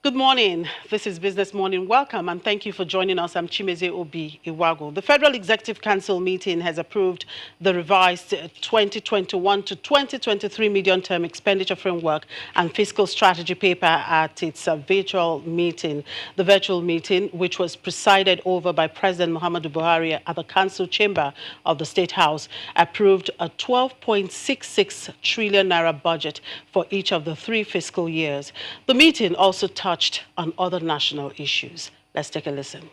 Good morning. This is Business Morning. Welcome and thank you for joining us. I'm Chimeze Obi Iwago. The Federal Executive Council meeting has approved the revised 2021 to 2023 medium-term expenditure framework and fiscal strategy paper at its virtual meeting. The virtual meeting, which was presided over by President Muhammadu Buhari at the Council chamber of the State House, approved a 12.66 trillion naira budget for each of the 3 fiscal years. The meeting also touched on other national issues. Let's take a listen.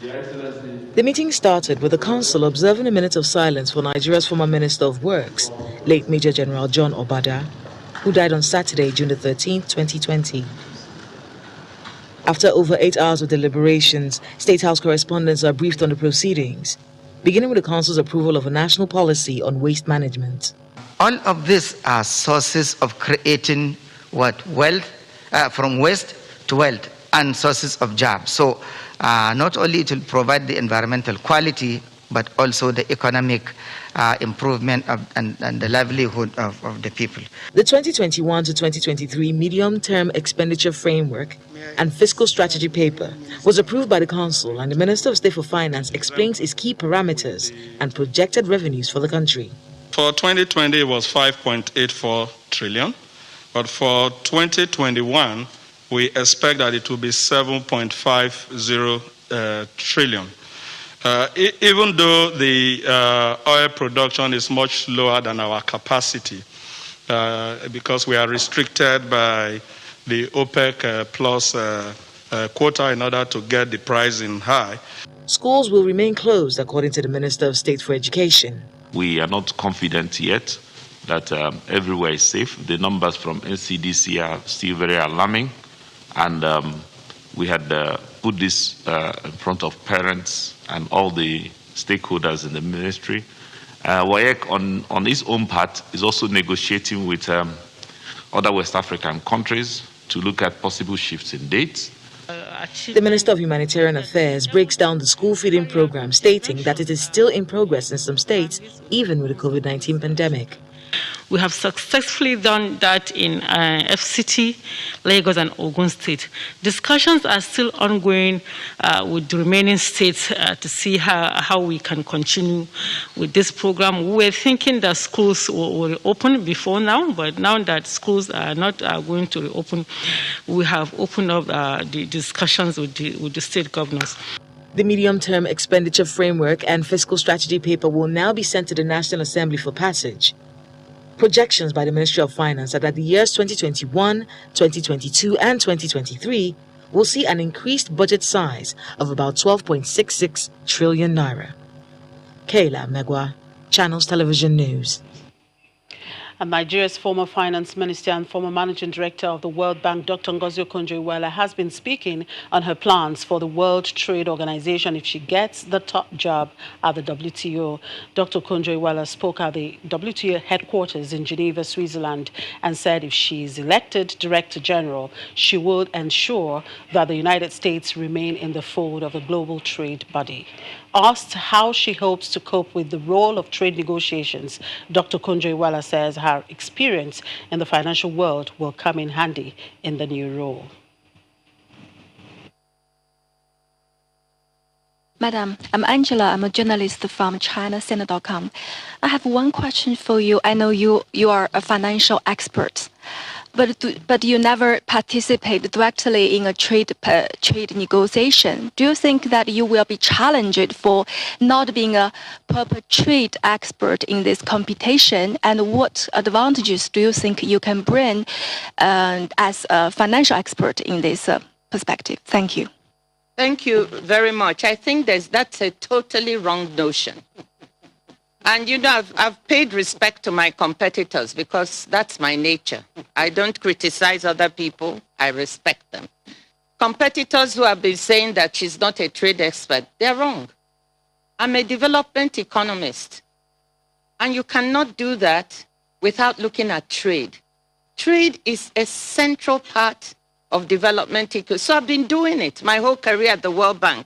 The meeting started with the council observing a minute of silence for Nigeria's former Minister of Works, late Major General John Obada, who died on Saturday, June the 13th, 2020. After over 8 hours of deliberations, State House correspondents are briefed on the proceedings, beginning with the council's approval of a national policy on waste management. All of these are sources of creating wealth, from waste to wealth, and sources of jobs. So not only it will provide the environmental quality, but also the economic improvement and the livelihood of the people. The 2021 to 2023 medium-term expenditure framework and fiscal strategy paper was approved by the council, and the Minister of State for Finance explains its key parameters and projected revenues for the country. For 2020, it was 5.84 trillion. But for 2021, we expect that it will be 7.50 trillion. Even though the oil production is much lower than our capacity, because we are restricted by the OPEC plus quota in order to get the pricing high. Schools will remain closed, according to the Minister of State for Education. We are not confident yet that everywhere is safe. The numbers from NCDC are still very alarming, and we had put this in front of parents and all the stakeholders in the ministry. WAEC, on its own part, is also negotiating with other West African countries to look at possible shifts in dates. The Minister of Humanitarian Affairs breaks down the school feeding program, stating that it is still in progress in some states, even with the COVID-19 pandemic. We have successfully done that in FCT, Lagos, and Ogun State. Discussions are still ongoing with the remaining states to see how we can continue with this program. We were thinking that schools will open before now, but now that schools are not going to reopen, we have opened up the discussions with the state governors. The medium-term expenditure framework and fiscal strategy paper will now be sent to the National Assembly for passage. Projections by the Ministry of Finance are that the years 2021, 2022 and 2023 will see an increased budget size of about 12.66 trillion naira. Kayla Megwa, Channels Television News. And Nigeria's former finance minister and former managing director of the World Bank, Dr. Ngozi Okonjo-Iweala, has been speaking on her plans for the World Trade Organization if she gets the top job at the WTO. Dr. Okonjo-Iweala spoke at the WTO headquarters in Geneva, Switzerland, and said if she is elected Director General, she would ensure that the United States remain in the fold of the global trade body. Asked how she hopes to cope with the role of trade negotiations, Dr. Okonjo-Iweala says her experience in the financial world will come in handy in the new role. Madam, I'm Angela. I'm a journalist from ChinaCenter.com. I have one question for you. I know you are a financial expert, but you never participate directly in a trade negotiation. Do you think that you will be challenged for not being a proper trade expert in this competition? And what advantages do you think you can bring as a financial expert in this perspective? Thank you. Thank you very much. I think that's a totally wrong notion. And you know, I've paid respect to my competitors because that's my nature. I don't criticize other people. I respect them. Competitors who have been saying that she's not a trade expert, they're wrong. I'm a development economist. And you cannot do that without looking at trade. Trade is a central part of development. So I've been doing it my whole career at the World Bank.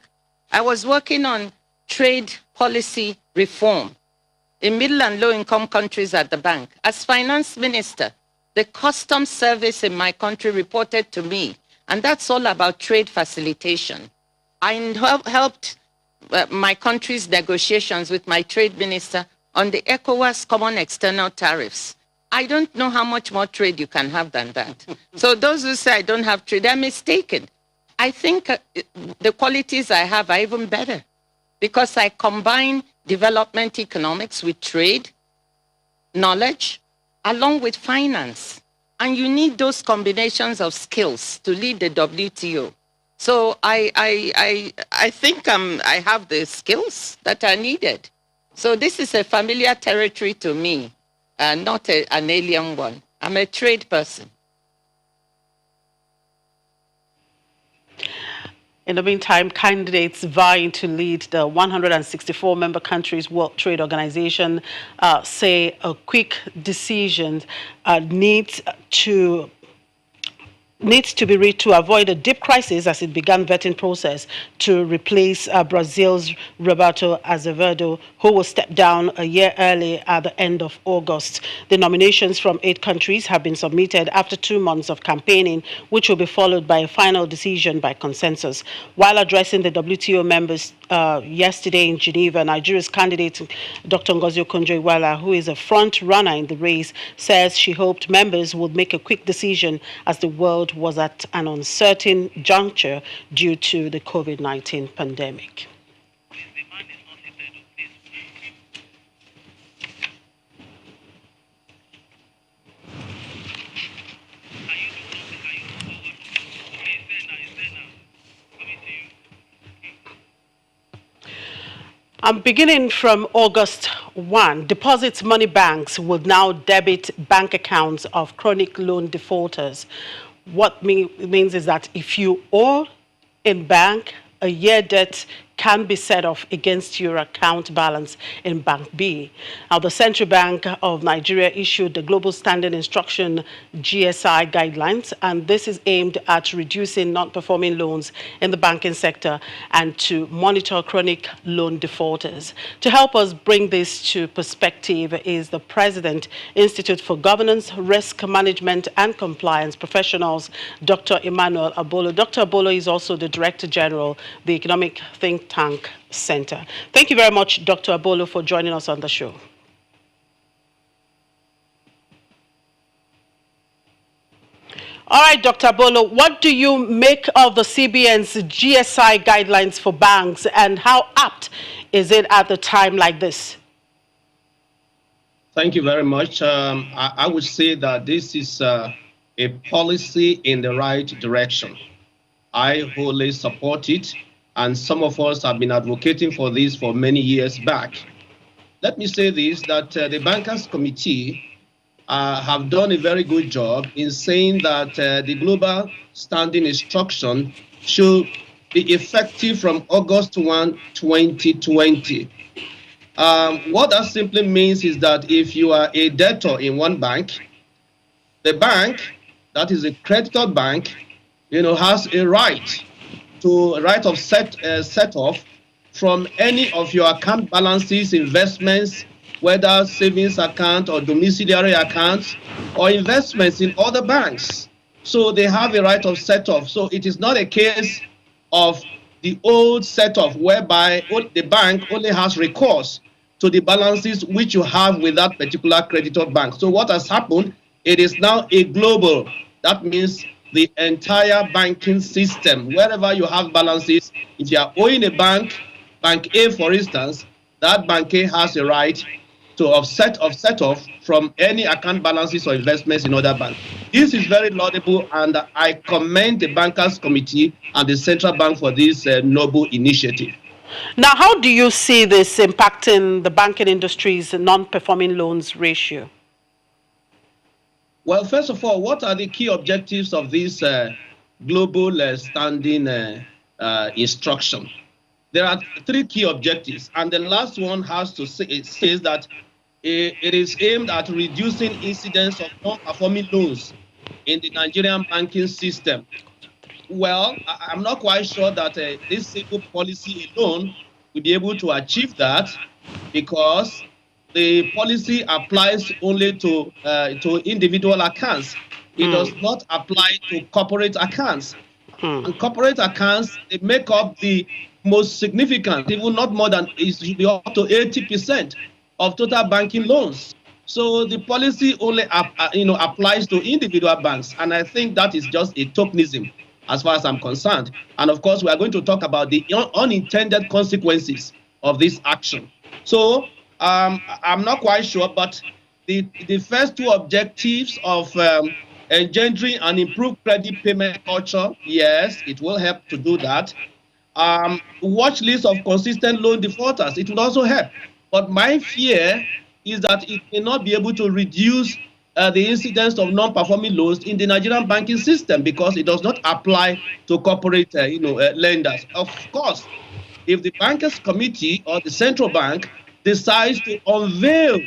I was working on trade policy reform in middle and low-income countries at the bank. As finance minister, the customs service in my country reported to me, and that's all about trade facilitation. I helped my country's negotiations with my trade minister on the ECOWAS common external tariffs. I don't know how much more trade you can have than that. So those who say I don't have trade, they're mistaken. I think the qualities I have are even better because I combine development economics with trade, knowledge, along with finance. And you need those combinations of skills to lead the WTO. So I think I have the skills that are needed. So this is a familiar territory to me, not an alien one. I'm a trade person. In the meantime, candidates vying to lead the 164 member countries World Trade Organization say a quick decision needs to be reached to avoid a deep crisis as it began vetting process to replace Brazil's Roberto Azevedo, who will step down a year early at the end of August. The nominations from 8 countries have been submitted after 2 months of campaigning, which will be followed by a final decision by consensus. While addressing the WTO members yesterday in Geneva, Nigeria's candidate, Dr. Ngozi Okonjo-Iweala, who is a front runner in the race, says she hoped members would make a quick decision as the world was at an uncertain juncture due to the COVID-19 pandemic. Beginning from August 1, deposits money banks will now debit bank accounts of chronic loan defaulters. What means is that if you owe in bank, a year debt can be set off against your account balance in Bank B. Now, the Central Bank of Nigeria issued the Global Standing Instruction GSI guidelines, and this is aimed at reducing non-performing loans in the banking sector and to monitor chronic loan defaulters. To help us bring this to perspective is the President, Institute for Governance, Risk Management and Compliance Professionals, Dr. Emmanuel Abolo. Dr. Abolo is also the Director General, the Economic Think Tank Center. Thank you very much, Dr. Abolo, for joining us on the show. All right, Dr. Abolo, what do you make of the CBN's GSI guidelines for banks, and how apt is it at a time like this? Thank you very much. I would say that this is a policy in the right direction. I wholly support it, and some of us have been advocating for this for many years back. Let me say this, that the Bankers Committee have done a very good job in saying that the Global Standing Instruction should be effective from August 1, 2020. What that simply means is that if you are a debtor in one bank, the bank, that is a creditor bank, has a right of set off from any of your account balances, investments, whether savings account or domiciliary accounts or investments in other banks. So they have a right of set off. So it is not a case of the old set off whereby the bank only has recourse to the balances which you have with that particular creditor bank. So what has happened, it is now a global. That means the entire banking system, wherever you have balances, if you are owing a bank, Bank A, for instance, that Bank A has a right to offset off from any account balances or investments in other banks. This is very laudable, and I commend the Bankers Committee and the Central Bank for this noble initiative. Now, how do you see this impacting the banking industry's non-performing loans ratio? Well, first of all, what are the key objectives of this global standing instruction? There are 3 key objectives, and the last one has to say, it says that it is aimed at reducing incidence of non-performing loans in the Nigerian banking system. Well, I'm not quite sure that this single policy alone will be able to achieve that, because the policy applies only to individual accounts. It does not apply to corporate accounts. And corporate accounts, they make up the most significant, even not more than, it should be up to 80% of total banking loans. So the policy only applies to individual banks, and I think that is just a tokenism as far as I'm concerned. And of course, we are going to talk about the unintended consequences of this action. So I'm not quite sure, but the first two objectives of engendering an improved credit payment culture, yes, it will help to do that. Watch list of consistent loan defaulters, it will also help. But my fear is that it may not be able to reduce the incidence of non-performing loans in the Nigerian banking system because it does not apply to corporate lenders. Of course, if the bankers committee or the central bank decides to unveil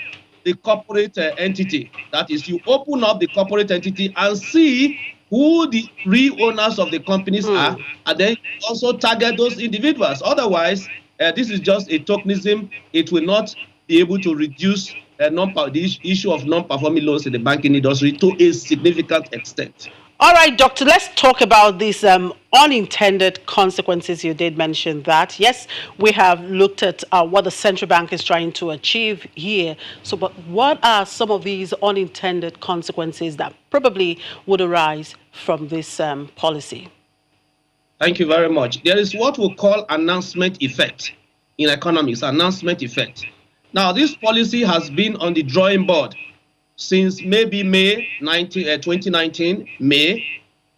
the corporate entity, that is, you open up the corporate entity and see who the real owners of the companies are, and then also target those individuals. Otherwise, this is just a tokenism. It will not be able to reduce the issue of non-performing loans in the banking industry to a significant extent. All right, Doctor, let's talk about these unintended consequences. You did mention that. Yes, we have looked at what the central bank is trying to achieve here. So, but what are some of these unintended consequences that probably would arise from this policy? Thank you very much. There is what we call announcement effect in economics, announcement effect. Now, this policy has been on the drawing board since maybe May 2019, May.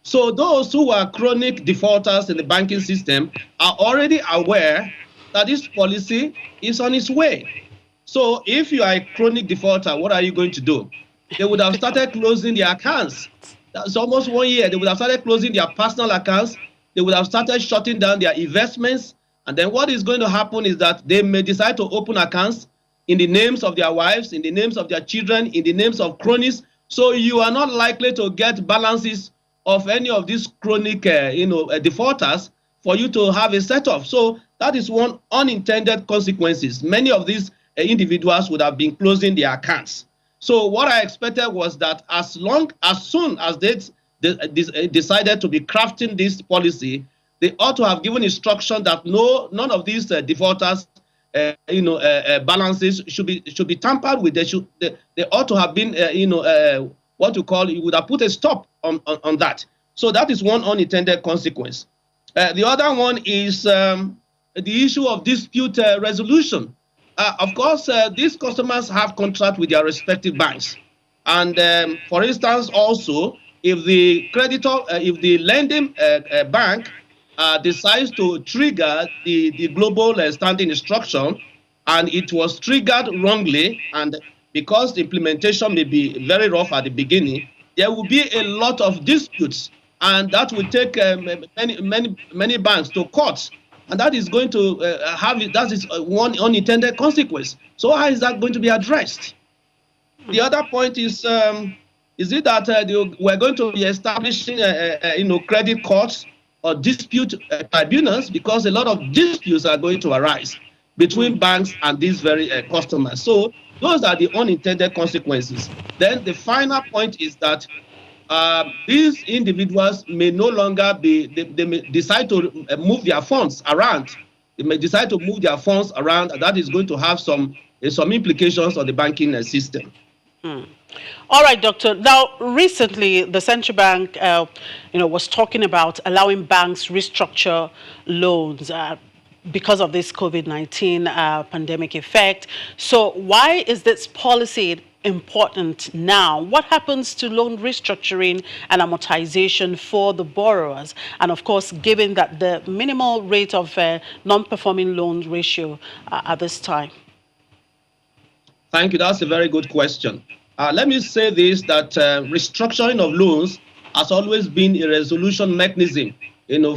So those who are chronic defaulters in the banking system are already aware that this policy is on its way. So if you are a chronic defaulter, what are you going to do? They would have started closing their accounts. That's almost 1 year. They would have started closing their personal accounts. They would have started shutting down their investments. And then what is going to happen is that they may decide to open accounts in the names of their wives, in the names of their children, in the names of cronies. So you are not likely to get balances of any of these chronic defaulters for you to have a setup. So that is one unintended consequences. Many of these individuals would have been closing their accounts. So what I expected was that as soon as they decided to be crafting this policy, they ought to have given instruction that none of these defaulters balances should be tampered with. They ought to have been what you call, you would have put a stop on that. So that is one unintended consequence. The other one is the issue of dispute resolution. Of course, these customers have contract with their respective banks, and for instance, also if the creditor, if the lending bank decides to trigger the global standing instruction, and it was triggered wrongly, and because the implementation may be very rough at the beginning, there will be a lot of disputes, and that will take many banks to court, and that is going to that is one unintended consequence. So how is that going to be addressed? The other point is it that we're going to be establishing credit courts or dispute tribunals, because a lot of disputes are going to arise between banks and these very customers. So those are the unintended consequences. Then the final point is that these individuals may no longer be, they may decide to move their funds around. They may decide to move their funds around, and that is going to have some implications on the banking system. All right, Doctor. Now, recently, the central bank, was talking about allowing banks restructure loans because of this COVID-19 pandemic effect. So, why is this policy important now? What happens to loan restructuring and amortization for the borrowers? And of course, given that the minimal rate of non-performing loan ratio at this time. Thank you. That's a very good question. Let me say this, that restructuring of loans has always been a resolution mechanism,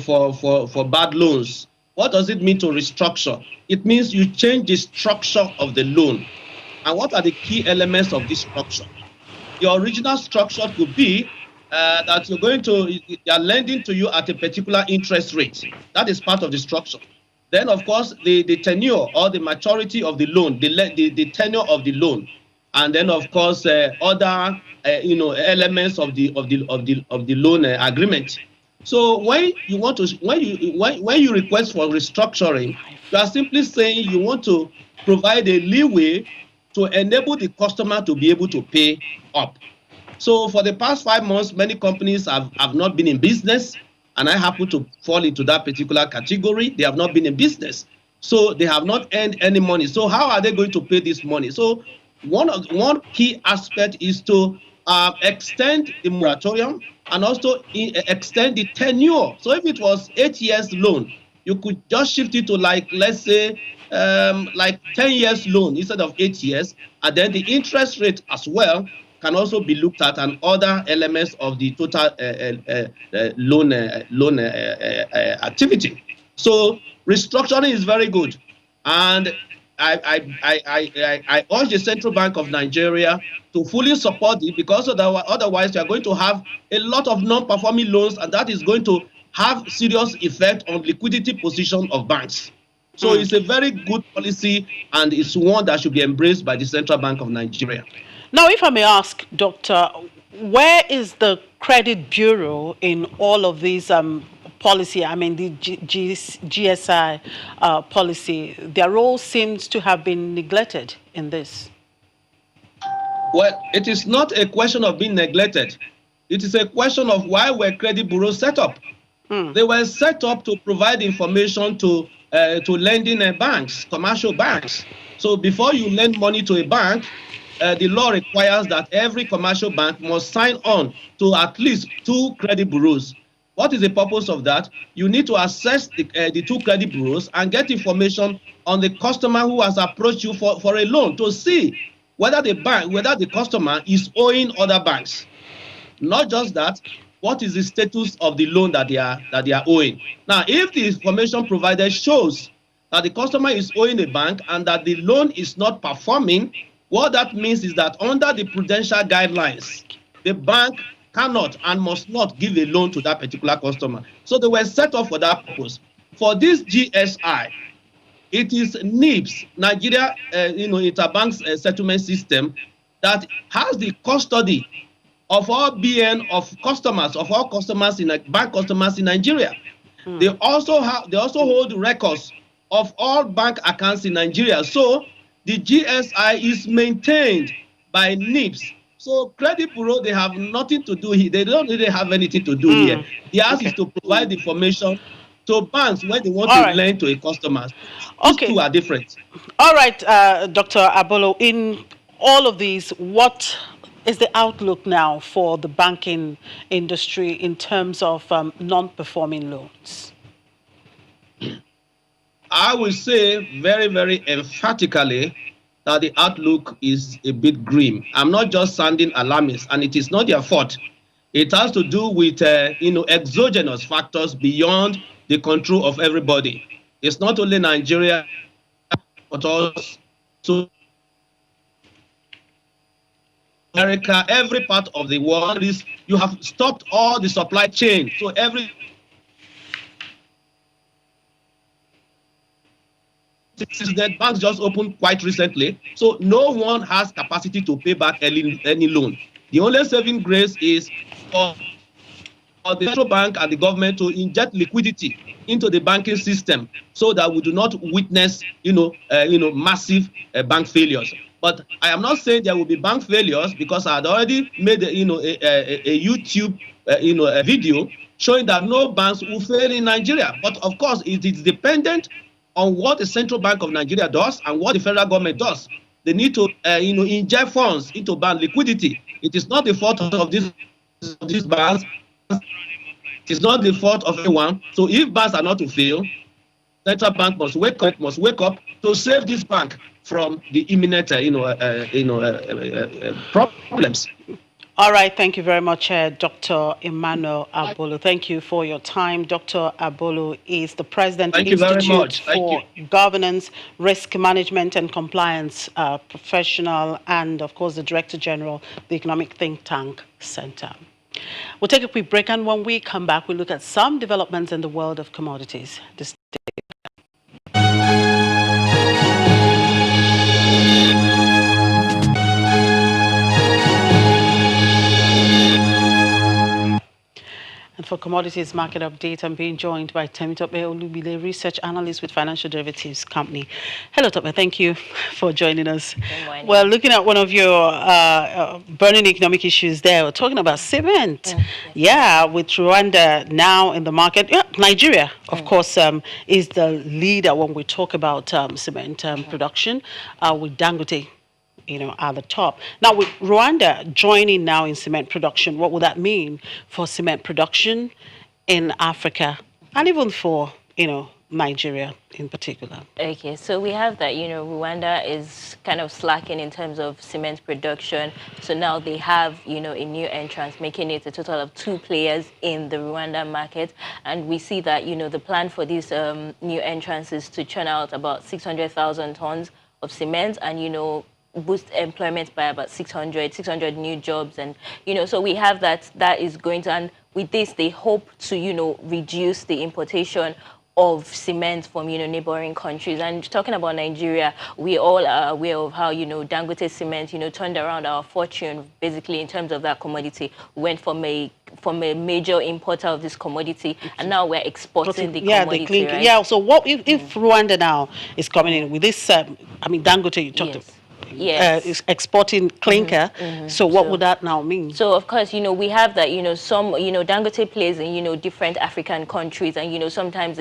for bad loans. What does it mean to restructure? It means you change the structure of the loan. And what are the key elements of this structure? The original structure could be that they are lending to you at a particular interest rate. That is part of the structure. Then, of course, the tenure or the maturity of the loan, the tenure of the loan, and then, of course, other elements of the loan agreement. So when you want to when you request for restructuring, you are simply saying you want to provide a leeway to enable the customer to be able to pay up. So for the past 5 months, many companies have not been in business, and I happen to fall into that particular category. They have not been in business, so they have not earned any money. So how are they going to pay this money? So one key aspect is to extend the moratorium and also extend the tenure. So if it was 8 years loan, you could just shift it to, like, let's say, like 10 years loan instead of 8 years, and then the interest rate as well can also be looked at, and other elements of the total loan activity. So restructuring is very good, and I urge the Central Bank of Nigeria to fully support it, because otherwise you are going to have a lot of non-performing loans, and that is going to have serious effect on liquidity position of banks. So it's a very good policy, and it's one that should be embraced by the Central Bank of Nigeria. Now, if I may ask, Doctor, where is the credit bureau in all of these policy? I mean, the GSI policy, their role seems to have been neglected in this. Well, it is not a question of being neglected. It is a question of why were credit bureaus set up. They were set up to provide information to lending banks, commercial banks. So before you lend money to a bank, the law requires that every commercial bank must sign on to at least 2 credit bureaus. What is the purpose of that? You need to assess the 2 credit bureaus and get information on the customer who has approached you for a loan, to see whether the customer is owing other banks. Not just that, what is the status of the loan that they are owing? Now, if the information provided shows that the customer is owing a bank and that the loan is not performing, what that means is that under the prudential guidelines, the bank cannot and must not give a loan to that particular customer. So they were set up for that purpose. For this GSI, it is NIBS, Nigeria Interbank Settlement System, that has the custody of all BN of all customers in bank customers in Nigeria. They also hold records of all bank accounts in Nigeria. So the GSI is maintained by NIBS. So credit bureau, they have nothing to do here. They don't really have anything to do here. The ask is to provide information to banks when they want to lend to a customer. These two are different. All right, Dr. Abolo, in all of these, what is the outlook now for the banking industry in terms of non-performing loans? I will say very, very emphatically that the outlook is a bit grim. I'm not just sounding alarmist, and it is not their fault. It has to do with exogenous factors beyond the control of everybody. It's not only Nigeria, but also America, every part of the world. You have stopped all the supply chain. So that banks just opened quite recently. So no one has capacity to pay back any loan. The only saving grace is for the central bank and the government to inject liquidity into the banking system, so that we do not witness, massive bank failures. But I am not saying there will be bank failures, because I had already made a YouTube a video showing that no banks will fail in Nigeria. But of course, it is dependent on what the Central Bank of Nigeria does and what the federal government does. They need to inject funds into bank liquidity. It is not the fault of these banks. It is not the fault of anyone. So if banks are not to fail, Central Bank must wake up to save this bank from the imminent problems. All right, thank you very much, Dr. Emmanuel Abolo. Thank you for your time. Dr. Abolo is the President of the Institute for Governance, Risk Management and Compliance professional, and of course the Director General of the Economic Think Tank Center. We'll take a quick break, and when we come back, we'll look at some developments in the world of commodities. And for commodities market update, I'm being joined by Temitope Olubile, research analyst with Financial Derivatives Company. Hello, Tope. Thank you for joining us. Good morning. Well, looking at one of your burning economic issues there, we're talking about cement. Yeah, with Rwanda now in the market. Yeah, Nigeria, of course, is the leader when we talk about cement production with Dangote, at the top. Now, with Rwanda joining now in cement production, what would that mean for cement production in Africa and even for, Nigeria in particular? Okay, so we have that, Rwanda is kind of slacking in terms of cement production. So now they have, a new entrant, making it a total of 2 players in the Rwanda market. And we see that, the plan for these new entrants is to churn out about 600,000 tons of cement and, boost employment by about 600 new jobs. And, so we have that is going to, and with this, they hope to, reduce the importation of cement from, neighboring countries. And talking about Nigeria, we all are aware of how, Dangote cement, turned around our fortune, basically, in terms of that commodity. We went from a major importer of this commodity, and now we're exporting the commodity, right? Yeah, so what if Rwanda now is coming in with this, Dangote, you talked about, is exporting clinker. So what would that now mean? So of course, we have that, some, Dangote plays in, different African countries, and, sometimes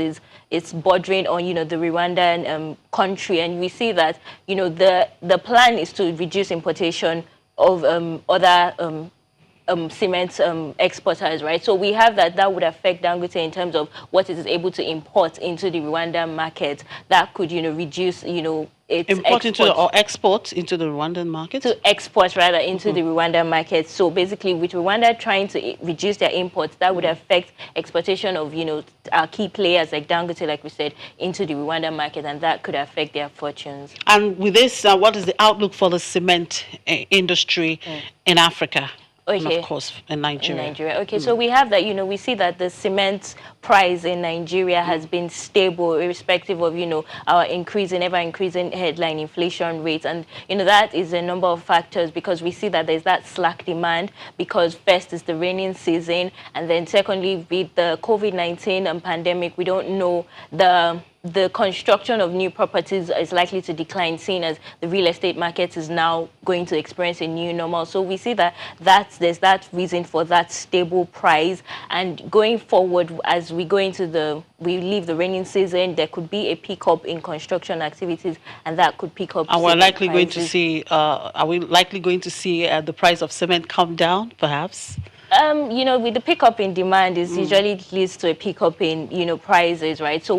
it's bordering on, the Rwandan country. And we see that, the plan is to reduce importation of other cement exporters, right? So we have that would affect Dangote in terms of what it is able to import into the Rwandan market. That could, reduce, its export into the Rwandan market? To export, rather, into the Rwandan market. So basically, with Rwanda trying to reduce their imports, that would affect exportation of, our key players like Dangote, like we said, into the Rwandan market, and that could affect their fortunes. And with this, what is the outlook for the cement industry in Africa? Okay. And of course, in Nigeria. Okay, so we have that, we see that the cement price in Nigeria has been stable, irrespective of, our ever increasing headline inflation rates. And, that is a number of factors, because we see that there's that slack demand, because first is the raining season, and then secondly, with the COVID-19 pandemic, we don't know the construction of new properties is likely to decline, seeing as the real estate market is now going to experience a new normal. So we see that there's that reason for that stable price. And going forward, as we leave the raining season, there could be a pickup in construction activities, and that could pick up. And we're likely going to see. Are we likely going to see the price of cement come down, perhaps? With the pickup in demand, is usually leads to a pickup in prices, right? So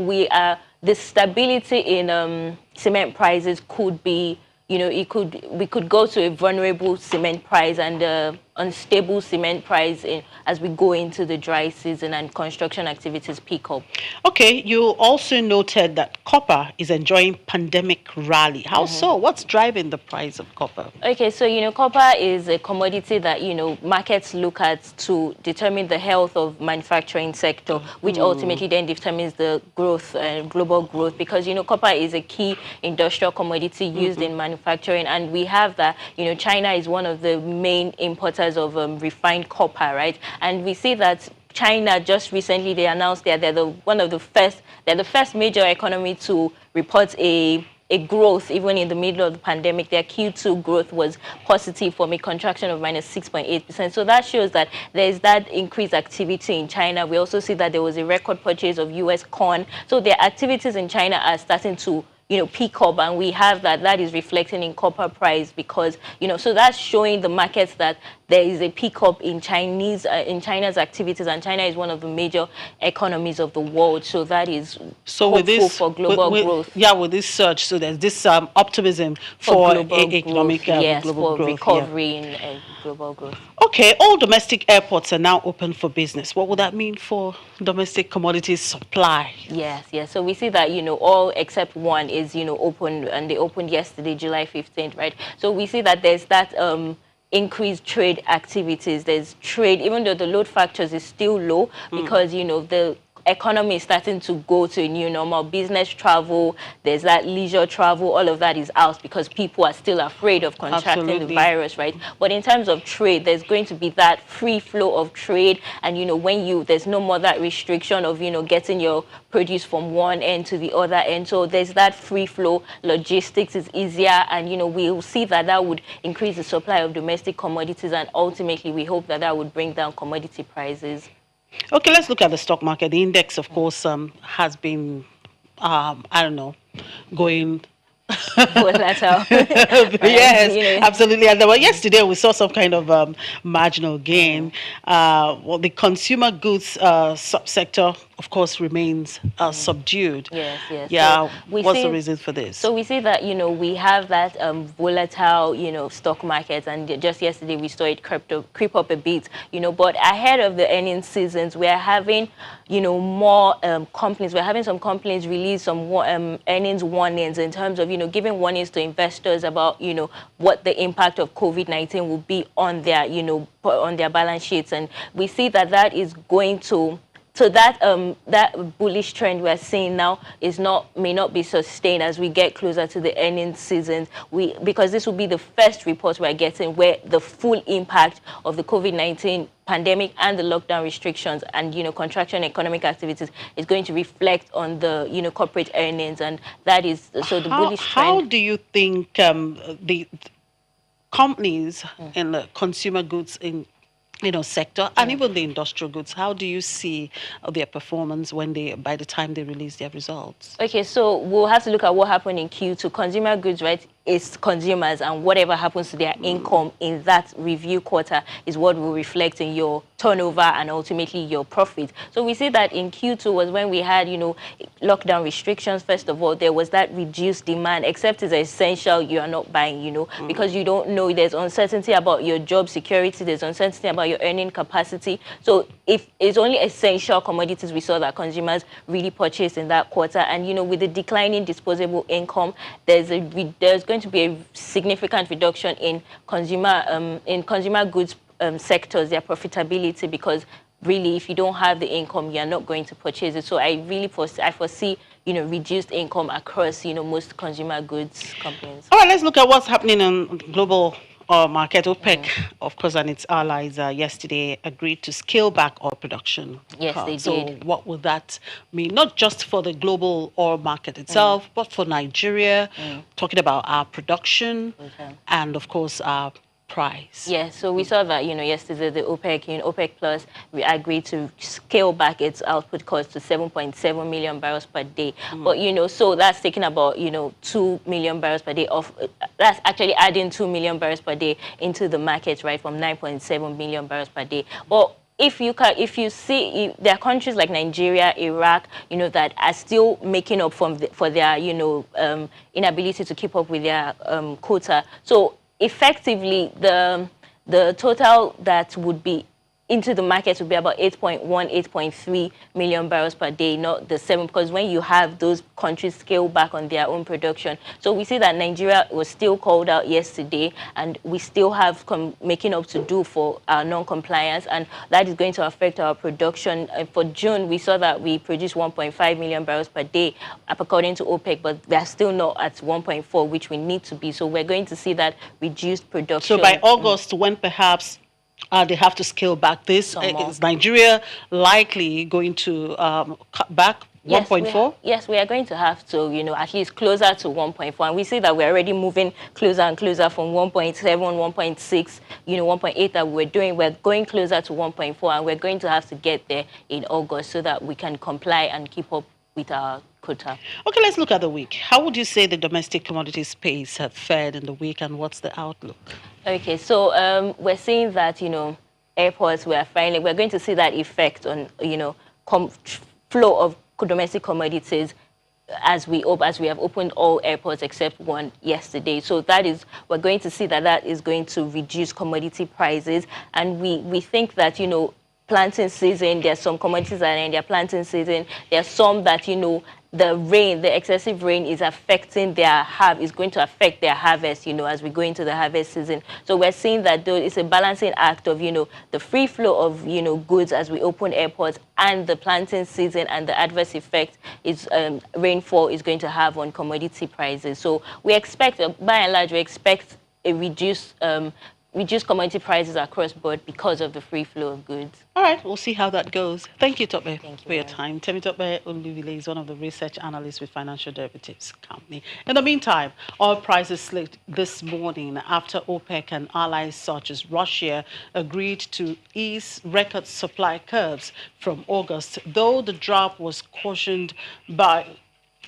the stability in cement prices could be, we could go to a vulnerable cement price and unstable cement price as we go into the dry season and construction activities pick up. Okay, you also noted that copper is enjoying pandemic rally. How so? What's driving the price of copper? Okay, so copper is a commodity that markets look at to determine the health of manufacturing sector, which ultimately then determines the growth, global growth, because copper is a key industrial commodity used in manufacturing, and we have that China is one of the main importers of refined copper, right? And we see that China just recently, they announced that they're the first major economy to report a growth even in the middle of the pandemic. Their Q2 growth was positive from a contraction of -6.8%. So that shows that there's that increased activity in China. We also see that there was a record purchase of US corn. So their activities in China are starting to pick up, and we have that is reflecting in copper price, because so that's showing the markets that there is a pickup in China's activities, and China is one of the major economies of the world. So that is hopeful for global growth. Yeah, with this surge, so there's this optimism for economic global growth, recovery in global growth. Okay, all domestic airports are now open for business. What would that mean for domestic commodities supply? Yes. So we see that all except one is open, and they opened yesterday, July 15th, right? So we see that there's that increased trade activities. There's trade, even though the load factors is still low, because the economy is starting to go to a new normal. Business travel, there's that leisure travel, all of that is out because people are still afraid of contracting the virus, right? But in terms of trade, there's going to be that free flow of trade. And, when there's no more that restriction of, getting your produce from one end to the other end. So there's that free flow. Logistics is easier. And, we'll see that would increase the supply of domestic commodities. And ultimately, we hope that would bring down commodity prices. Okay, let's look at the stock market. The index, of course, has been, I don't know, going volatile. Yes, absolutely. And yesterday we saw some kind of marginal gain. Well, the consumer goods subsector, of course, remains subdued. Yes. Yeah. So what's the reason for this? So we see that we have that volatile stock market, and just yesterday we saw it creep up a bit. But ahead of the earnings seasons, we are having more companies. We're having some companies release some earnings warnings in terms of giving warnings to investors about what the impact of COVID-19 will be on their on their balance sheets, and we see that is going to. So that bullish trend we're seeing now may not be sustained as we get closer to the earnings season. Because this will be the first report we're getting where the full impact of the COVID-19 pandemic and the lockdown restrictions and contraction in economic activities is going to reflect on the corporate earnings, and that is so the bullish trend. How do you think the companies in the consumer goods sector and even the industrial goods, how do you see their performance by the time they release their results? Okay, so we'll have to look at what happened in Q2. Consumer goods, right, is consumers, and whatever happens to their income in that review quarter is what will reflect in your turnover and ultimately your profit. So we see that in Q2 was when we had, lockdown restrictions. First of all, there was that reduced demand, except it's essential, you are not buying, because you don't know, there's uncertainty about your job security, there's uncertainty about your earning capacity. So if it's only essential commodities, we saw that consumers really purchased in that quarter. And, with the declining disposable income, there's going to be a significant reduction in consumer goods sectors, their profitability, because really, if you don't have the income, you're not going to purchase it. So I foresee, reduced income across, most consumer goods companies. All right, let's look at what's happening in global market. OPEC, of course, and its allies yesterday agreed to scale back oil production. Yes, they did. So what would that mean? Not just for the global oil market itself, but for Nigeria, talking about our production and, of course, our price. Yeah, so we saw that, yesterday the OPEC Plus, we agreed to scale back its output cost to 7.7 million barrels per day. But, so that's taking about, 2 million barrels per day off. That's actually adding 2 million barrels per day into the market, right, from 9.7 million barrels per day. But if you see, there are countries like Nigeria, Iraq, that are still making up for their, inability to keep up with their quota. So effectively, the total that would be into the market would be about 8.3 million barrels per day, not the 7, because when you have those countries scale back on their own production. So we see that Nigeria was still called out yesterday, and we still have making up to do for our non-compliance, and that is going to affect our production. For June, we saw that we produced 1.5 million barrels per day, according to OPEC, but they're still not at 1.4, which we need to be. So we're going to see that reduced production. So by August, when perhaps they have to scale back this, is Nigeria likely going to cut back 1.4? Yes, we are going to have to, at least closer to 1.4. And we see that we're already moving closer and closer from 1.7, 1.6, 1.8 that we're doing. We're going closer to 1.4, and we're going to have to get there in August so that we can comply and keep up with our quota. Okay, let's look at the week. How would you say the domestic commodity space have fared in the week, and what's the outlook? Okay, so we're seeing that, airports, we're going to see that effect on, flow of domestic commodities as we have opened all airports except one yesterday. So we're going to see that is going to reduce commodity prices. And we think that, planting season, there's some commodities that are in their planting season. There are some that, the rain, the excessive rain is affecting is going to affect their harvest, as we go into the harvest season. So we're seeing that though it's a balancing act of, the free flow of, goods as we open airports and the planting season and the adverse effect is rainfall is going to have on commodity prices. So we expect, by and large, we expect a reduced commodity prices across board because of the free flow of goods. All right, we'll see how that goes. Thank you, Tope, for your ma'am. time. Temitope Oluvile is one of the research analysts with Financial Derivatives Company. In the meantime, oil prices slipped this morning after OPEC and allies such as Russia agreed to ease record supply curves from August, though the drop was cautioned by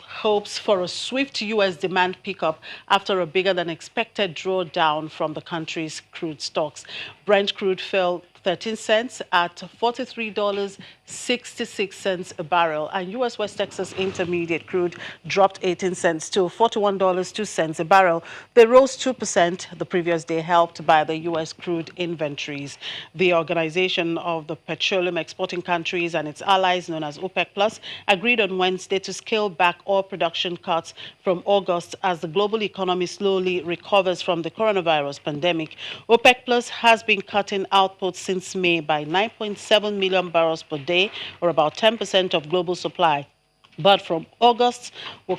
hopes for a swift U.S. demand pickup after a bigger than expected drawdown from the country's crude stocks. Brent crude fell 13 cents at $43.66 a barrel, and U.S. West Texas Intermediate crude dropped 18 cents to $41.02 a barrel. They rose 2% the previous day, helped by the U.S. crude inventories. The Organization of the Petroleum Exporting Countries and its allies, known as OPEC Plus, agreed on Wednesday to scale back oil production cuts from August as the global economy slowly recovers from the coronavirus pandemic. OPEC Plus has been cutting output since May by 9.7 million barrels per day, or about 10% of global supply. But from August,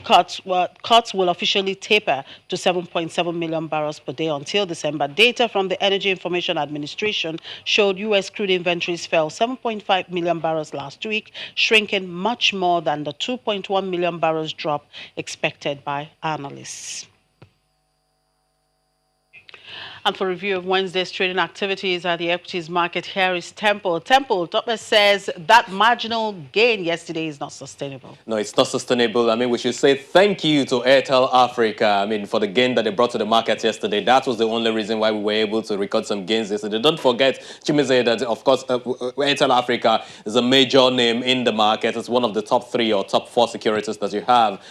cuts will officially taper to 7.7 million barrels per day until December. Data from the Energy Information Administration showed U.S. crude inventories fell 7.5 million barrels last week, shrinking much more than the 2.1 million barrels drop expected by analysts. And for review of Wednesday's trading activities at the equities market, here is Temple. Temple, Tope says that marginal gain yesterday is not sustainable. No, it's not sustainable. I mean, we should say thank you to Airtel Africa, for the gain that they brought to the market yesterday. That was the only reason why we were able to record some gains yesterday. Don't forget, Chimize, that, of course, Airtel Africa is a major name in the market. It's one of the top 3 or top 4 securities that you have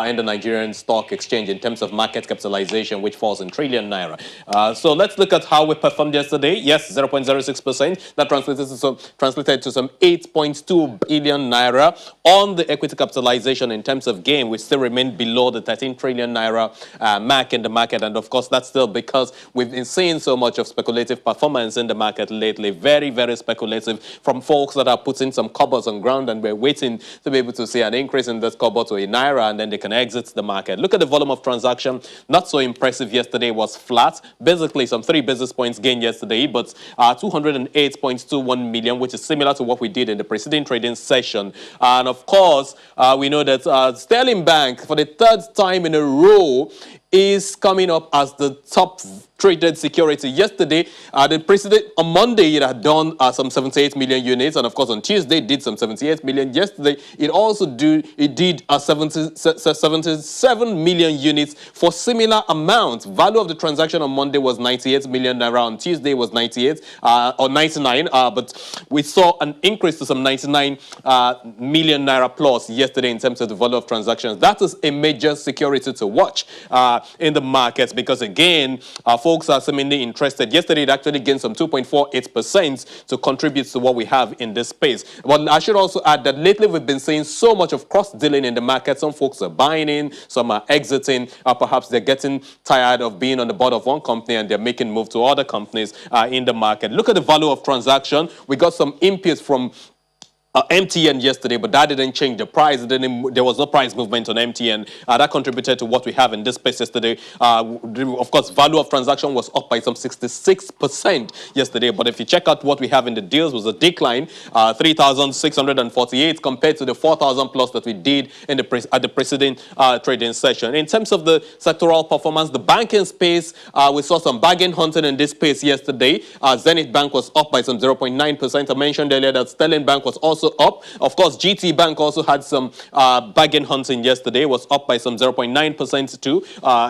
in the Nigerian stock exchange in terms of market capitalization, which falls in trillion naira. So let's look at how we performed yesterday. Yes, 0.06%. That translated to some 8.2 billion naira. On the equity capitalization in terms of gain, we still remain below the 13 trillion naira mark in the market. And of course, that's still because we've been seeing so much of speculative performance in the market lately. Very, very speculative from folks that are putting some cobbles on ground and we're waiting to be able to see an increase in this cobble to a naira and then they can exit the market. Look at the volume of transaction. Not so impressive yesterday. Was flat. Basically, some 3 basis points gain yesterday, but 208.21 million, which is similar to what we did in the preceding trading session. And of course, we know that Sterling Bank, for the 3rd time in a row, is coming up as the top traded security. Yesterday, the president on Monday it had done some 78 million units, and of course on Tuesday it did some 78 million. Yesterday it also did 77 million units for similar amounts. Value of the transaction on Monday was 98 million naira. On Tuesday was 98 or 99, but we saw an increase to some 99 million naira plus yesterday in terms of the volume of transactions. That is a major security to watch in the markets because again, folks are seemingly interested. Yesterday, it actually gained some 2.48% to contribute to what we have in this space. But I should also add that lately we've been seeing so much of cross-dealing in the market. Some folks are buying in, some are exiting, or perhaps they're getting tired of being on the board of one company and they're making move to other companies in the market. Look at the value of transaction. We got some inputs from MTN yesterday, but that didn't change the price. There was no price movement on MTN. That contributed to what we have in this space yesterday. Of course, value of transaction was up by some 66% yesterday. But if you check out what we have in the deals, was a decline, 3,648 compared to the 4,000 plus that we did in at the preceding trading session. In terms of the sectoral performance, the banking space, we saw some bargain hunting in this space yesterday. Zenith Bank was up by some 0.9%. I mentioned earlier that Sterling Bank was also up. Of course, GT Bank also had some bargain hunting yesterday, was up by some 0.9% too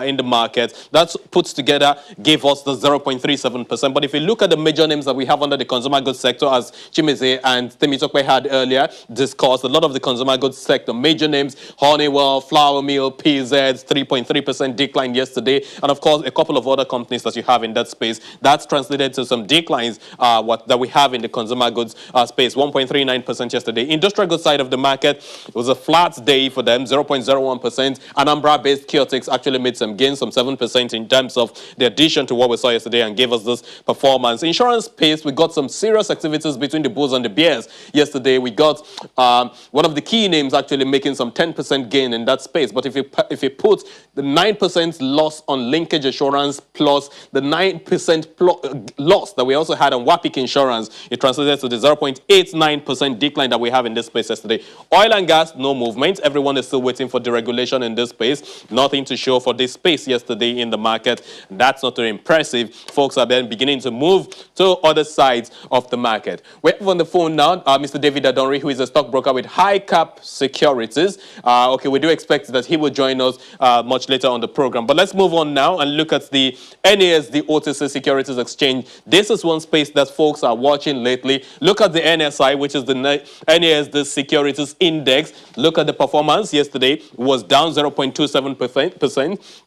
in the market. That puts together gave us the 0.37%. But if you look at the major names that we have under the consumer goods sector, as Chimize and Temitope had earlier discussed, a lot of the consumer goods sector, major names, Honeywell, Flour Mill, PZ, 3.3% decline yesterday. And of course, a couple of other companies that you have in that space. That's translated to some declines that we have in the consumer goods space, 1.39% 0.2% yesterday. Industrial goods side of the market, it was a flat day for them, 0.01%. Anambra-based Kiotics actually made some gains, some 7% in terms of the addition to what we saw yesterday and gave us this performance. Insurance space, we got some serious activities between the bulls and the bears. Yesterday, we got one of the key names actually making some 10% gain in that space. But if you put the 9% loss on linkage assurance plus the 9% loss that we also had on Wapik Insurance, it translated to the 0.89% decline that we have in this space yesterday. Oil and gas, no movement. Everyone is still waiting for deregulation in this space. Nothing to show for this space yesterday in the market. That's not very impressive. Folks are then beginning to move to other sides of the market. We have on the phone now Mr. David Adonri, who is a stockbroker with High Cap Securities. Okay, we do expect that he will join us much later on the program. But let's move on now and look at the NASD OTC Securities Exchange. This is one space that folks are watching lately. Look at the NSI, which is the NASD Securities Index. Look at the performance yesterday. It was down 0.27%.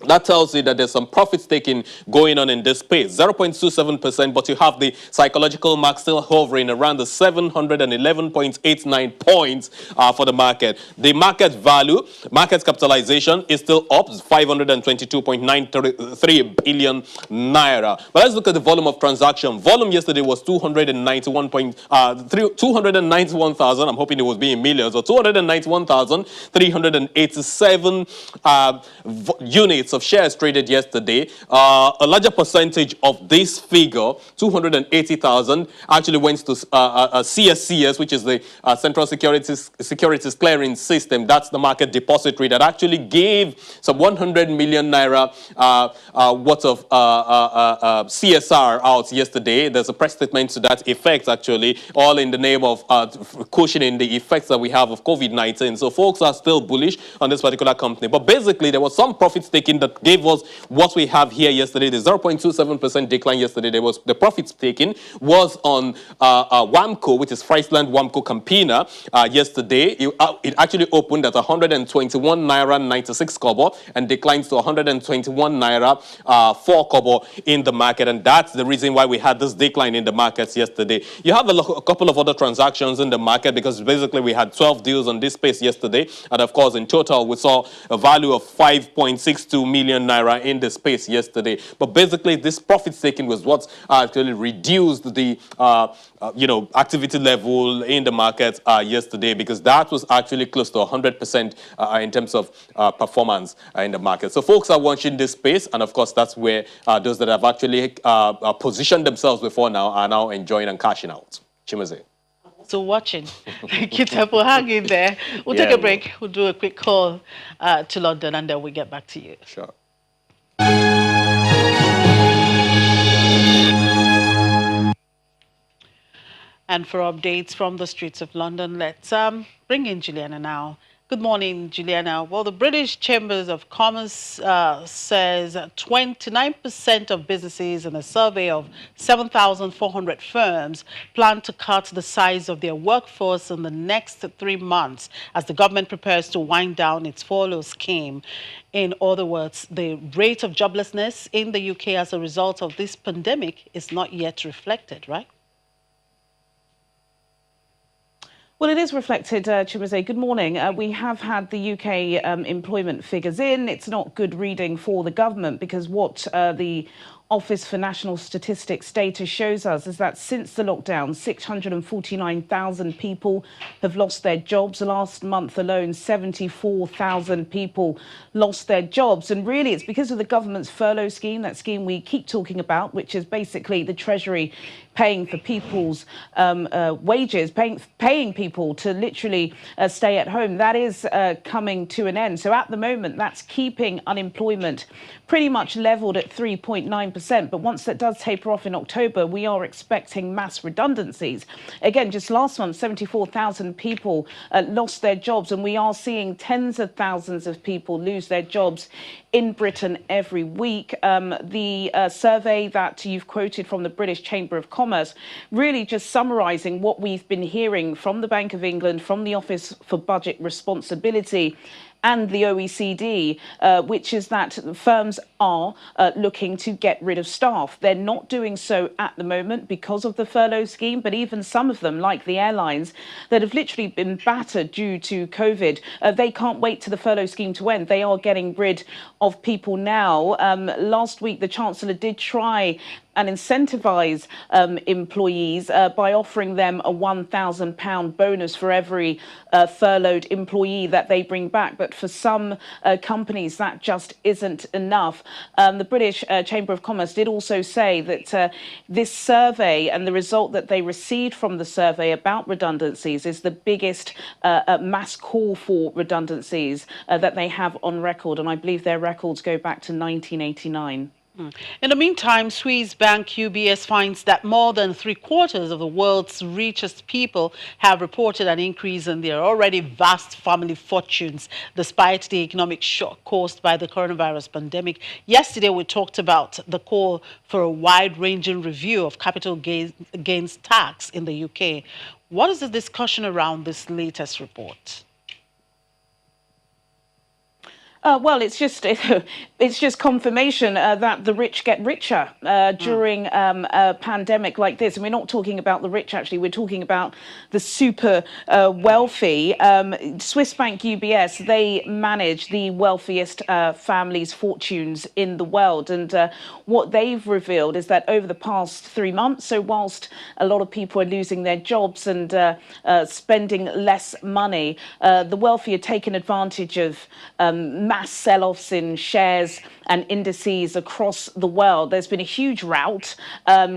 That tells you that there's some profit taking going on in this space, 0.27%, but you have the psychological mark still hovering around the 711.89 points for the market. The market value, market capitalization is still up, 522.93 billion naira. But let's look at the volume of transaction. Volume yesterday was 291,000. I'm hoping it was being millions, or 291,387 units of shares traded yesterday. A larger percentage of this figure, 280,000, actually went to CSCS, which is the Central Securities Clearing System. That's the market depository that actually gave some 100 million naira worth of CSR out yesterday. There's a press statement to that effect, actually, all in the name of cushioning the effects that we have of COVID-19. So folks are still bullish on this particular company. But basically, there was some profits taken that gave us what we have here yesterday. The 0.27% decline yesterday, the profits taken was on WAMCO, which is Friesland WAMCO Campina. Yesterday, it actually opened at 121 naira 96 kobo and declines to 121 naira 4 kobo in the market. And that's the reason why we had this decline in the markets yesterday. You have a couple of other transactions in the market because basically we had 12 deals on this space yesterday. And of course, in total, we saw a value of 5.62 million naira in the space yesterday. But basically, this profit taking was what actually reduced the activity level in the market yesterday, because that was actually close to 100% in terms of performance in the market. So folks are watching this space, and of course, that's where those that have actually positioned themselves before now are now enjoying and cashing out. Chimeze. So watching. Thank you, Temple. Hang in there. We'll take a break. We'll do a quick call to London, and then we'll get back to you. Sure. And for updates from the streets of London, let's bring in Juliana now. Good morning, Juliana. Well, the British Chambers of Commerce says 29% of businesses in a survey of 7,400 firms plan to cut the size of their workforce in the next 3 months as the government prepares to wind down its furlough scheme. In other words, the rate of joblessness in the UK as a result of this pandemic is not yet reflected, right? Well, it is reflected, Chimeze. Good morning. We have had the UK employment figures in. It's not good reading for the government because what the Office for National Statistics data shows us is that since the lockdown, 649,000 people have lost their jobs. Last month alone, 74,000 people lost their jobs. And really, it's because of the government's furlough scheme, that scheme we keep talking about, which is basically the Treasury paying for people's wages, paying people to literally stay at home. That is coming to an end. So at the moment, that's keeping unemployment pretty much leveled at 3.9%. But once that does taper off in October, we are expecting mass redundancies. Again, just last month, 74,000 people lost their jobs, and we are seeing tens of thousands of people lose their jobs in Britain every week. The survey that you've quoted from the British Chamber of Commerce really just summarising what we've been hearing from the Bank of England, from the Office for Budget Responsibility, and the OECD, which is that firms are looking to get rid of staff. They're not doing so at the moment because of the furlough scheme, but even some of them, like the airlines, that have literally been battered due to COVID, they can't wait to the furlough scheme to end. They are getting rid of people now. Last week, the Chancellor did try and incentivise employees by offering them a £1,000 bonus for every furloughed employee that they bring back. But for some companies, that just isn't enough. The British Chamber of Commerce did also say that this survey and the result that they received from the survey about redundancies is the biggest mass call for redundancies that they have on record. And I believe their records go back to 1989. In the meantime, Swiss bank UBS finds that more than 3/4 of the world's richest people have reported an increase in their already vast family fortunes, despite the economic shock caused by the coronavirus pandemic. Yesterday, we talked about the call for a wide-ranging review of capital gains tax in the UK. What is the discussion around this latest report? Well, it's just confirmation that the rich get richer during a pandemic like this. And we're not talking about the rich, actually. We're talking about the super wealthy. Swiss bank UBS, they manage the wealthiest families' fortunes in the world. And what they've revealed is that over the past 3 months, so whilst a lot of people are losing their jobs and spending less money, the wealthy are taking advantage of mass sell-offs in shares and indices across the world. There's been a huge rout,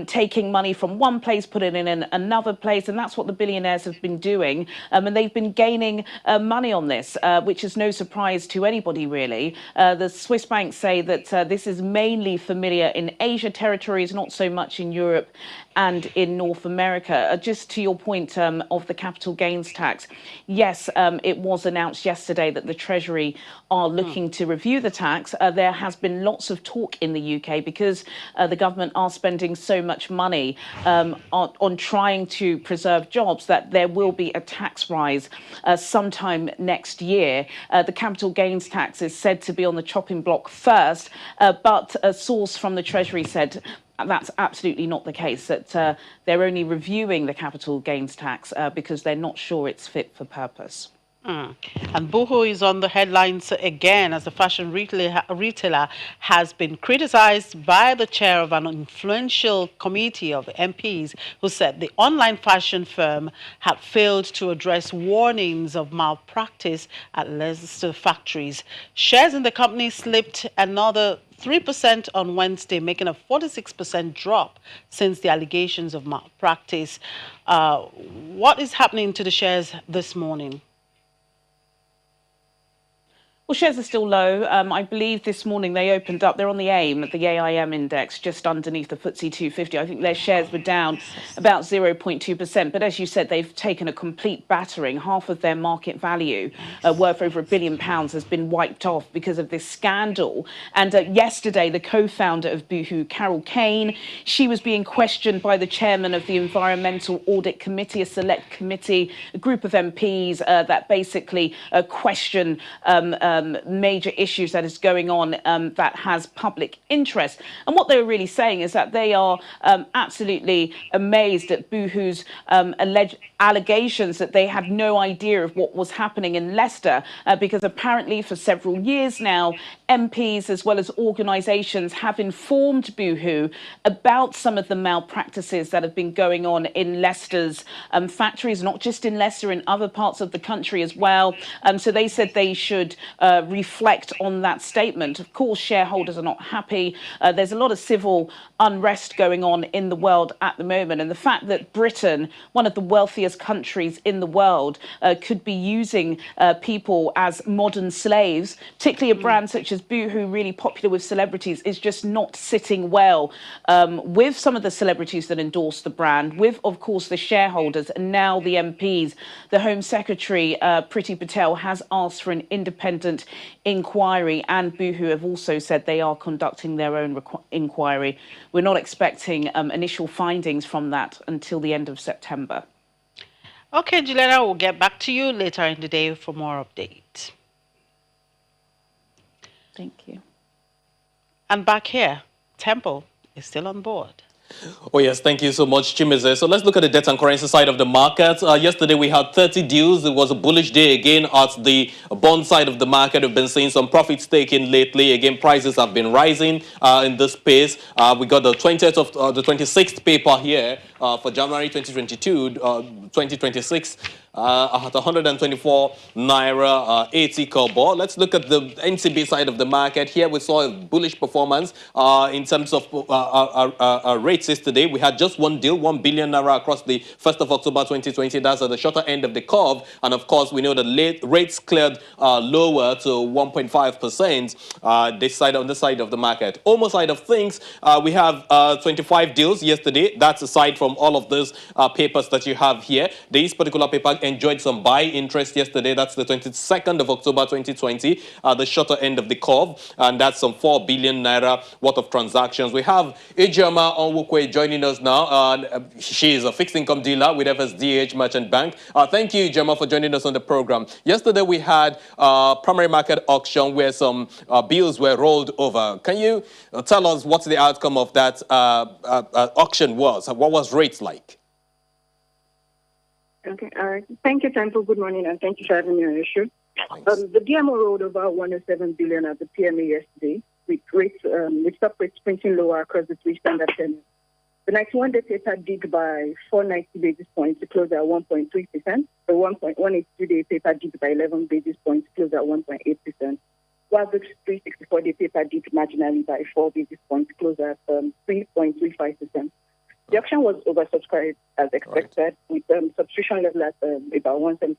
taking money from one place, putting it in another place, and that's what the billionaires have been doing. And they've been gaining money on this, which is no surprise to anybody, really. The Swiss banks say that this is mainly familiar in Asia territories, not so much in Europe and in North America. Just to your point of the capital gains tax, yes, it was announced yesterday that the Treasury are looking to review the tax. There has been lots of talk in the UK because the government are spending so much money on trying to preserve jobs that there will be a tax rise sometime next year. The capital gains tax is said to be on the chopping block first, but a source from the Treasury said that's absolutely not the case, that they're only reviewing the capital gains tax because they're not sure it's fit for purpose. And Boohoo is on the headlines again as the fashion retailer has been criticized by the chair of an influential committee of MPs who said the online fashion firm had failed to address warnings of malpractice at Leicester factories. Shares in the company slipped another 3% on Wednesday, making a 46% drop since the allegations of malpractice. What is happening to the shares this morning? Well, shares are still low. I believe this morning they opened up, they're on the AIM, the AIM index, just underneath the FTSE 250. I think their shares were down about 0.2%. But as you said, they've taken a complete battering. Half of their market value, worth over £1 billion, has been wiped off because of this scandal. And yesterday, the co-founder of Boohoo, Carol Kane, she was being questioned by the chairman of the Environmental Audit Committee, a select committee, a group of MPs that basically question major issues that is going on that has public interest. And what they were really saying is that they are absolutely amazed at Boohoo's alleged allegations that they had no idea of what was happening in Leicester because apparently for several years now, MPs as well as organisations have informed Boohoo about some of the malpractices that have been going on in Leicester's factories, not just in Leicester, in other parts of the country as well. So they said they should reflect on that statement. Of course, shareholders are not happy. There's a lot of civil unrest going on in the world at the moment. And the fact that Britain, one of the wealthiest countries in the world, could be using people as modern slaves, particularly a brand such as Boohoo, really popular with celebrities, is just not sitting well with some of the celebrities that endorse the brand, with, of course, the shareholders and now the MPs. The Home Secretary, Priti Patel, has asked for an independent inquiry, and Boohoo have also said they are conducting their own inquiry. We're not expecting initial findings from that until the end of September. Okay, Juliana, we'll get back to you later in the day for more updates. Thank you. And back here, Temple is still on board. Oh, yes. Thank you so much, Chimize. So let's look at the debt and currency side of the market. Yesterday, we had 30 deals. It was a bullish day again at the bond side of the market. We've been seeing some profits taken lately. Again, prices have been rising in this space. We got the 26th paper here for January 2022, 2026. At 124 naira 80 kobo. Let's look at the NCB side of the market. Here we saw a bullish performance in terms of rates yesterday. We had just one deal, 1 billion naira across the 1st of October 2020. That's at the shorter end of the curve. And of course, we know the rates cleared lower to 1.5% this side on the side of the market. Almost side of things, we have 25 deals yesterday. That's aside from all of those papers that you have here. This particular paper enjoyed some buy interest yesterday. That's the 22nd of October 2020, the shorter end of the curve, and that's some 4 billion naira worth of transactions. We have Ijoma Onwukwe joining us now. She is a fixed income dealer with FSDH Merchant Bank. Thank you, Ijoma, for joining us on the program. Yesterday we had primary market auction where some bills were rolled over. Can you tell us what the outcome of that auction was? What was rates like? Okay. Thank you, Temple. Good morning, and thank you for having me on your show. The DMO rolled over 107 billion at the PMA yesterday, with rates, with stock rates printing lower across the three standard tenures. The 91-day paper dipped by 490 basis points to close at 1.3%. The 182-day paper dipped by 11 basis points to close at 1.8%. While the 364-day paper dipped marginally by 4 basis points to close at 3.35%. The auction was oversubscribed as expected, with subscription level at about 176%.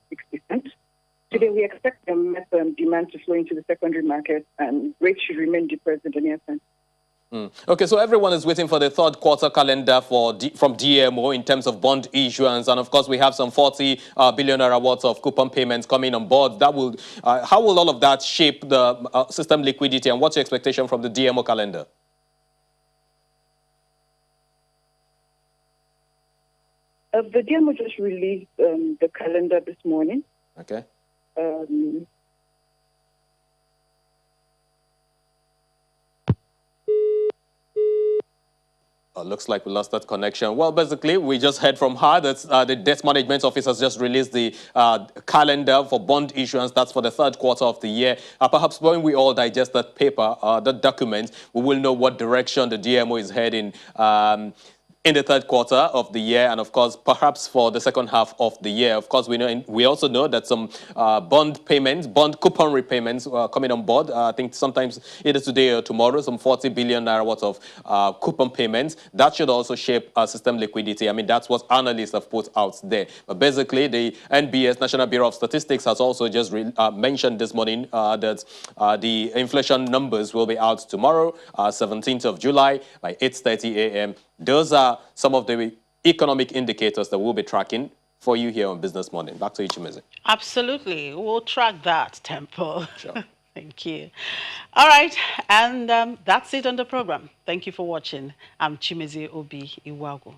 Today, we expect demand to flow into the secondary market, and rates should remain depressed in the near term. Okay, so everyone is waiting for the third quarter calendar from DMO in terms of bond issuance, and of course, we have some 40 billion naira worth of coupon payments coming on board. That will, how will all of that shape the system liquidity, and what's your expectation from the DMO calendar? The DMO just released the calendar this morning. Okay. Looks like we lost that connection. Well, basically, we just heard from her that the debt management office has just released the calendar for bond issuance. That's for the third quarter of the year. Perhaps when we all digest that paper, that document, we will know what direction the DMO is heading in the third quarter of the year, and of course, perhaps for the second half of the year. Of course, we also know that some bond coupon repayments are coming on board. I think sometimes either today or tomorrow, some 40 billion naira worth of coupon payments. That should also shape system liquidity. I mean, that's what analysts have put out there. But basically, the NBS, National Bureau of Statistics, has also just mentioned this morning that the inflation numbers will be out tomorrow, 17th of July, by 8:30 a.m. Those are some of the economic indicators that we'll be tracking for you here on Business Morning. Back to you, Chimize. Absolutely. We'll track that, Temple. Sure. Thank you. All right. And that's it on the program. Thank you for watching. I'm Chimize Obi Iwago.